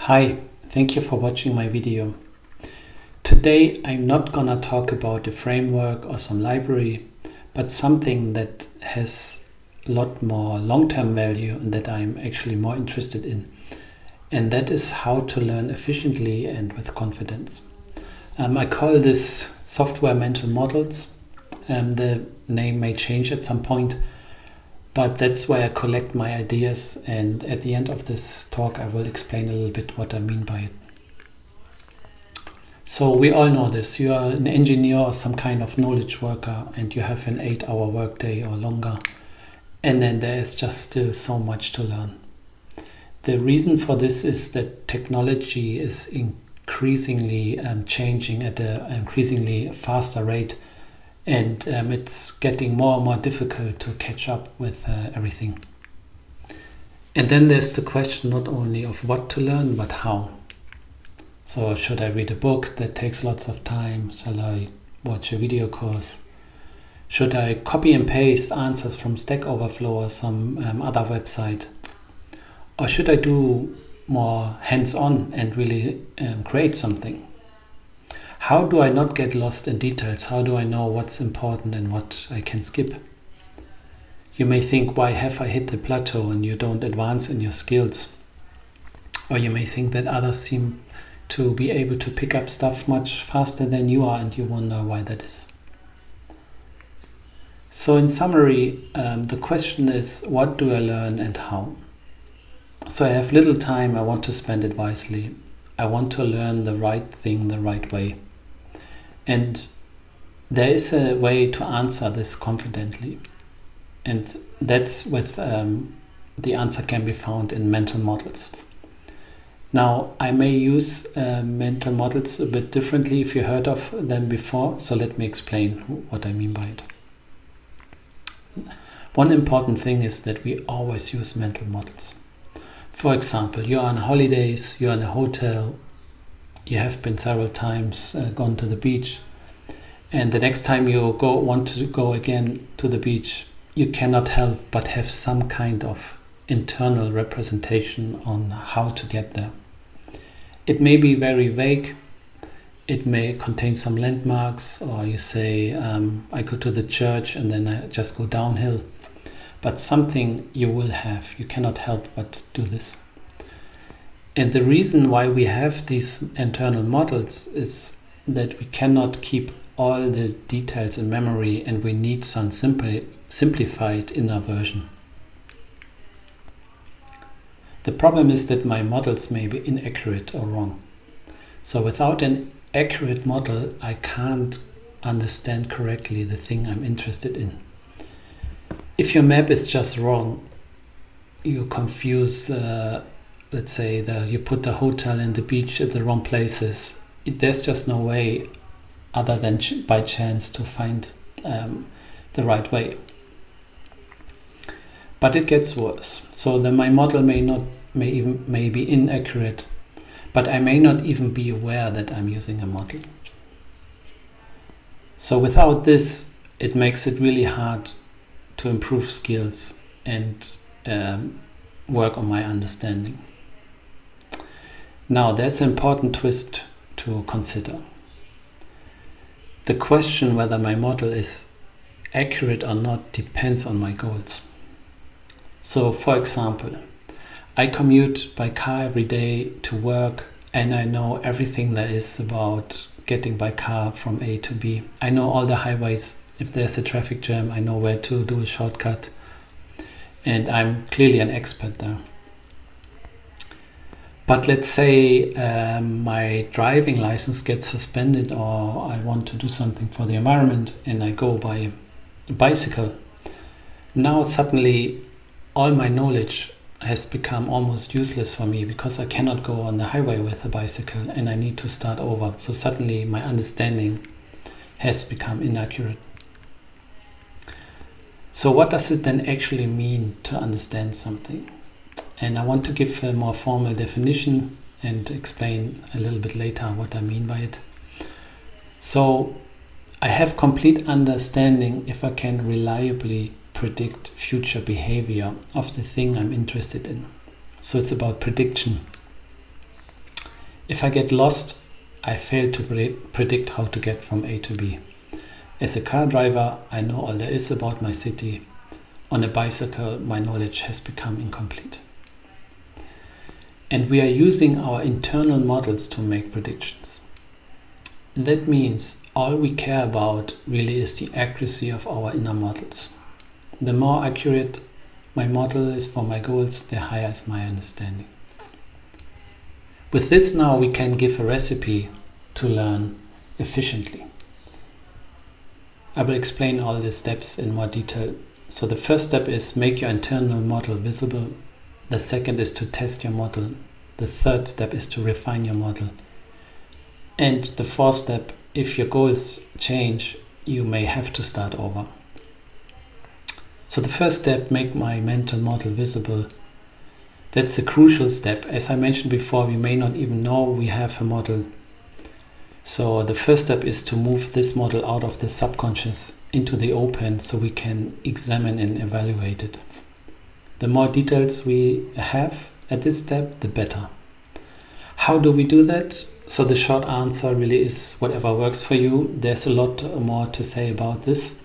Hi, thank you for watching my video. Today I'm not gonna talk about a framework or some library, but something that has a lot more long-term value and that I'm actually more interested in. And that is how to learn efficiently and with confidence. I call this software mental models. The name may change at some point, but that's where I collect my ideas, and at the end of this talk I will explain a little bit what I mean by it. So we all know this. You are an engineer or some kind of knowledge worker and you have an 8-hour workday or longer, and then there is just still so much to learn. The reason for this is that technology is increasingly changing at an increasingly faster rate, and it's getting more and more difficult to catch up with everything. And then there's the question not only of what to learn, but how. So should I read a book that takes lots of time? Shall I watch a video course? Should I copy and paste answers from Stack Overflow or some other website? Or should I do more hands-on and really create something? How do I not get lost in details? How do I know what's important and what I can skip? You may think, why have I hit the plateau and you don't advance in your skills? Or you may think that others seem to be able to pick up stuff much faster than you are, and you wonder why that is. So in summary, the question is, what do I learn and how? So I have little time, I want to spend it wisely. I want to learn the right thing the right way. And there is a way to answer this confidently. And that's with the answer can be found in mental models. Now, I may use mental models a bit differently if you heard of them before, so let me explain what I mean by it. One important thing is that we always use mental models. For example, you're on holidays, you're in a hotel, you have been several times gone to the beach, and the next time you want to go again to the beach, you cannot help but have some kind of internal representation on how to get there. It may be very vague, it may contain some landmarks, or you say, I go to the church and then I just go downhill, but something you will have, you cannot help but do this. And the reason why we have these internal models is that we cannot keep all the details in memory, and we need some simplified inner version. The problem is that my models may be inaccurate or wrong. So without an accurate model, I can't understand correctly the thing I'm interested in. If your map is just wrong, you confuse, let's say, you put the hotel and the beach at the wrong places. There's just no way other than by chance to find the right way. But it gets worse. So then my model may be inaccurate, but I may not even be aware that I'm using a model. So without this, it makes it really hard to improve skills and work on my understanding. Now, there's an important twist to consider. The question whether my model is accurate or not depends on my goals. So, for example, I commute by car every day to work, and I know everything there is about getting by car from A to B. I know all the highways. If there's a traffic jam, I know where to do a shortcut, and I'm clearly an expert there. But let's say my driving license gets suspended, or I want to do something for the environment and I go by a bicycle. Now suddenly all my knowledge has become almost useless for me, because I cannot go on the highway with a bicycle and I need to start over. So suddenly my understanding has become inaccurate. So what does it then actually mean to understand something? And I want to give a more formal definition and explain a little bit later what I mean by it. So I have complete understanding if I can reliably predict future behavior of the thing I'm interested in. So it's about prediction. If I get lost, I fail to predict how to get from A to B. As a car driver, I know all there is about my city. On a bicycle, my knowledge has become incomplete. And we are using our internal models to make predictions. And that means all we care about really is the accuracy of our inner models. The more accurate my model is for my goals, the higher is my understanding. With this now we can give a recipe to learn efficiently. I will explain all the steps in more detail. So the first step is make your internal model visible. The second is to test your model. The third step is to refine your model. And the fourth step, if your goals change, you may have to start over. So the first step, make my mental model visible. That's a crucial step. As I mentioned before, we may not even know we have a model. So the first step is to move this model out of the subconscious into the open so we can examine and evaluate it. The more details we have at this step, the better. How do we do that? So the short answer really is whatever works for you. There's a lot more to say about this,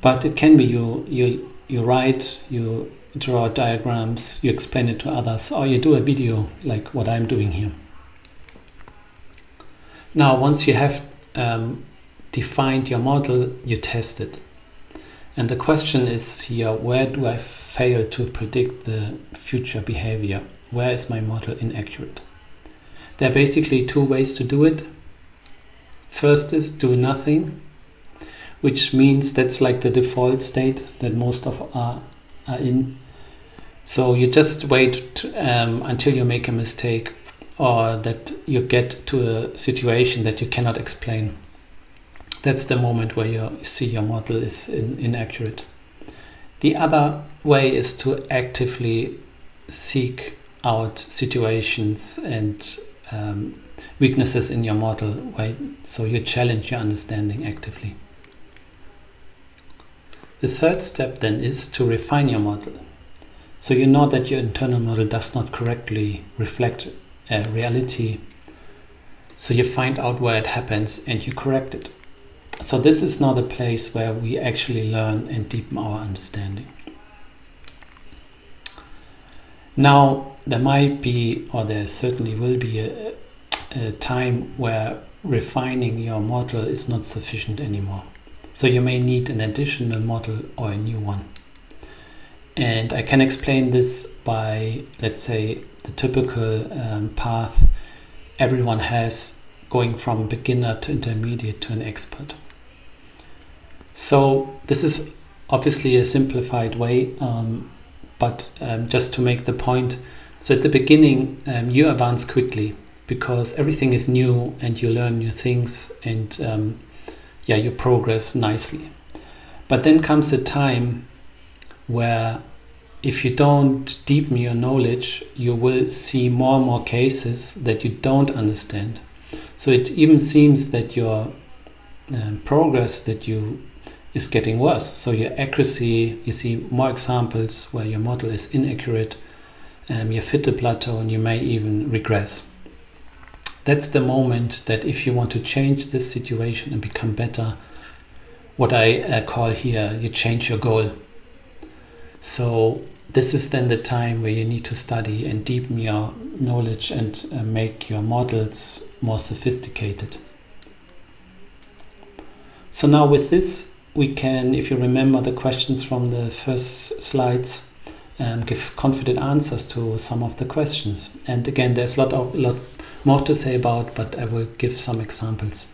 but it can be you write, you draw diagrams, you explain it to others, or you do a video like what I'm doing here. Now, once you have defined your model, you test it. And the question is here, where do I fail to predict the future behavior? Where is my model inaccurate? There are basically two ways to do it. First is do nothing, which means that's like the default state that most of us are in. So you just wait until you make a mistake or that you get to a situation that you cannot explain. That's the moment where you see your model is inaccurate. The other way is to actively seek out situations and weaknesses in your model, right? So you challenge your understanding actively. The third step then is to refine your model. So you know that your internal model does not correctly reflect reality. So you find out where it happens and you correct it. So this is now the place where we actually learn and deepen our understanding. Now, there might be, or there certainly will be a time where refining your model is not sufficient anymore. So you may need an additional model or a new one. And I can explain this by, let's say, the typical path everyone has going from beginner to intermediate to an expert. So this is obviously a simplified way, but just to make the point, so at the beginning you advance quickly because everything is new and you learn new things and you progress nicely. But then comes a time where if you don't deepen your knowledge, you will see more and more cases that you don't understand. So it even seems that your progress that you is getting worse. So your accuracy, you see more examples where your model is inaccurate, you've hit the plateau and you may even regress. That's the moment that if you want to change this situation and become better, what I call here, you change your goal. So this is then the time where you need to study and deepen your knowledge and make your models more sophisticated. So now with this, we can, if you remember the questions from the first slides, give confident answers to some of the questions. And again, there's a lot more to say about, but I will give some examples.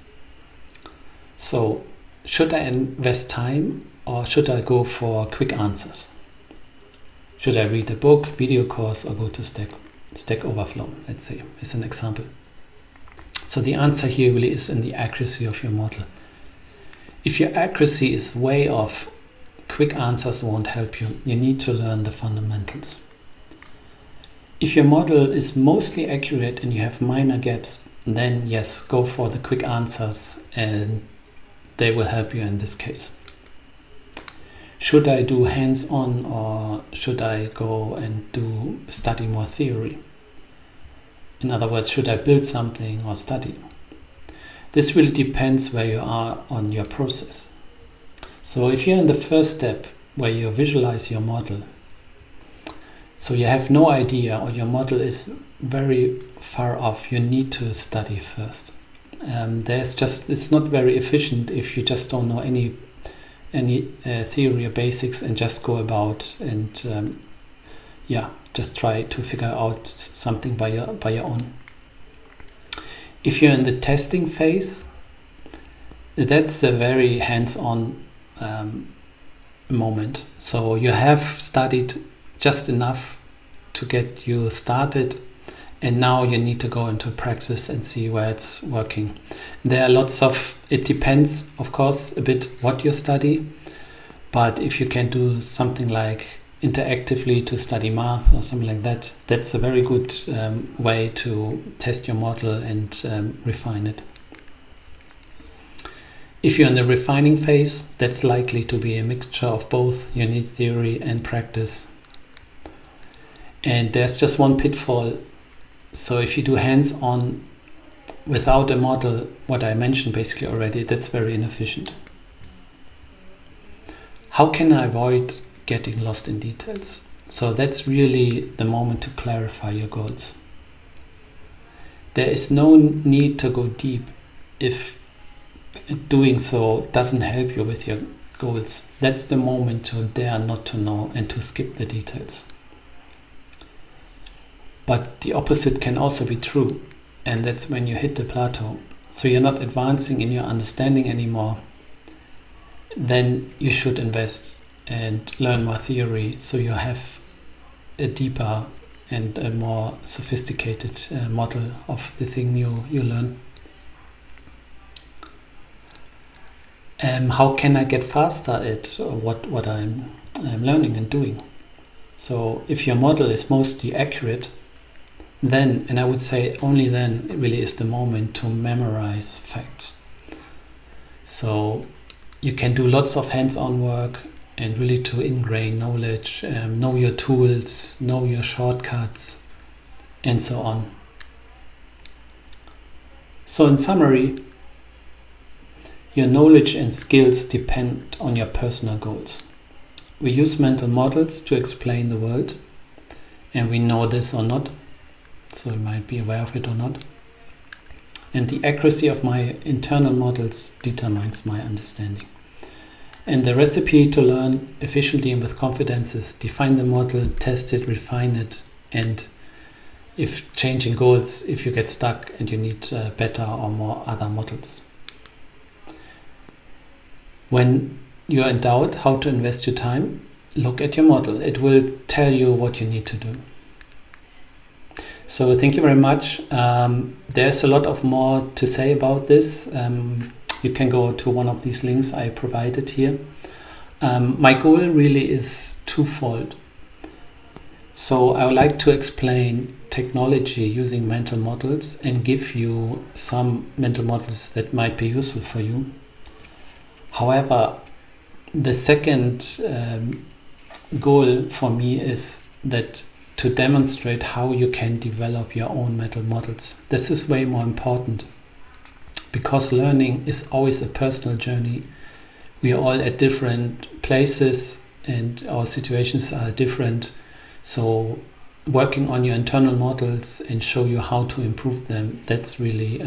So, should I invest time or should I go for quick answers? Should I read a book, video course, or go to Stack Overflow, let's say, as an example? So the answer here really is in the accuracy of your model. If your accuracy is way off, quick answers won't help you. You need to learn the fundamentals. If your model is mostly accurate and you have minor gaps, then yes, go for the quick answers and they will help you in this case. Should I do hands-on or should I go and study more theory? In other words, should I build something or study? This really depends where you are on your process. So if you're in the first step where you visualize your model, so you have no idea or your model is very far off, you need to study first. It's not very efficient if you just don't know any theory or basics and just go about and just try to figure out something by your own. If you're in the testing phase, that's a very hands-on moment. So you have studied just enough to get you started, and now you need to go into practice and see where it's working. There are it depends, of course, a bit what you study, but if you can do something like interactively to study math or something like that, that's a very good way to test your model and refine it. If you're in the refining phase, that's likely to be a mixture of both. You need theory and practice. And there's just one pitfall. So if you do hands-on without a model, what I mentioned basically already, that's very inefficient. How can I avoid getting lost in details? So that's really the moment to clarify your goals. There is no need to go deep if doing so doesn't help you with your goals. That's the moment to dare not to know and to skip the details. But the opposite can also be true, and that's when you hit the plateau. So you're not advancing in your understanding anymore. Then you should invest and learn more theory so you have a deeper and a more sophisticated model of the thing you learn. How can I get faster at what I'm learning and doing? So if your model is mostly accurate, then, and I would say only then, it really is the moment to memorize facts. So you can do lots of hands-on work and really to ingrain knowledge, know your tools, know your shortcuts, and so on. So in summary, your knowledge and skills depend on your personal goals. We use mental models to explain the world, and we know this or not, so you might be aware of it or not. And the accuracy of my internal models determines my understanding. And the recipe to learn efficiently and with confidence is define the model, test it, refine it, and if changing goals, if you get stuck and you need better or more other models. When you're in doubt how to invest your time, look at your model. It will tell you what you need to do. So thank you very much. There's a lot of more to say about this. You can go to one of these links I provided here. My goal really is twofold. So I would like to explain technology using mental models and give you some mental models that might be useful for you. However, the second goal for me is that to demonstrate how you can develop your own mental models. This is way more important because learning is always a personal journey. We are all at different places and our situations are different. So working on your internal models and show you how to improve them, that's really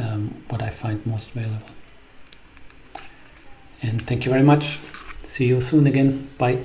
what I find most valuable. And thank you very much. See you soon again. Bye.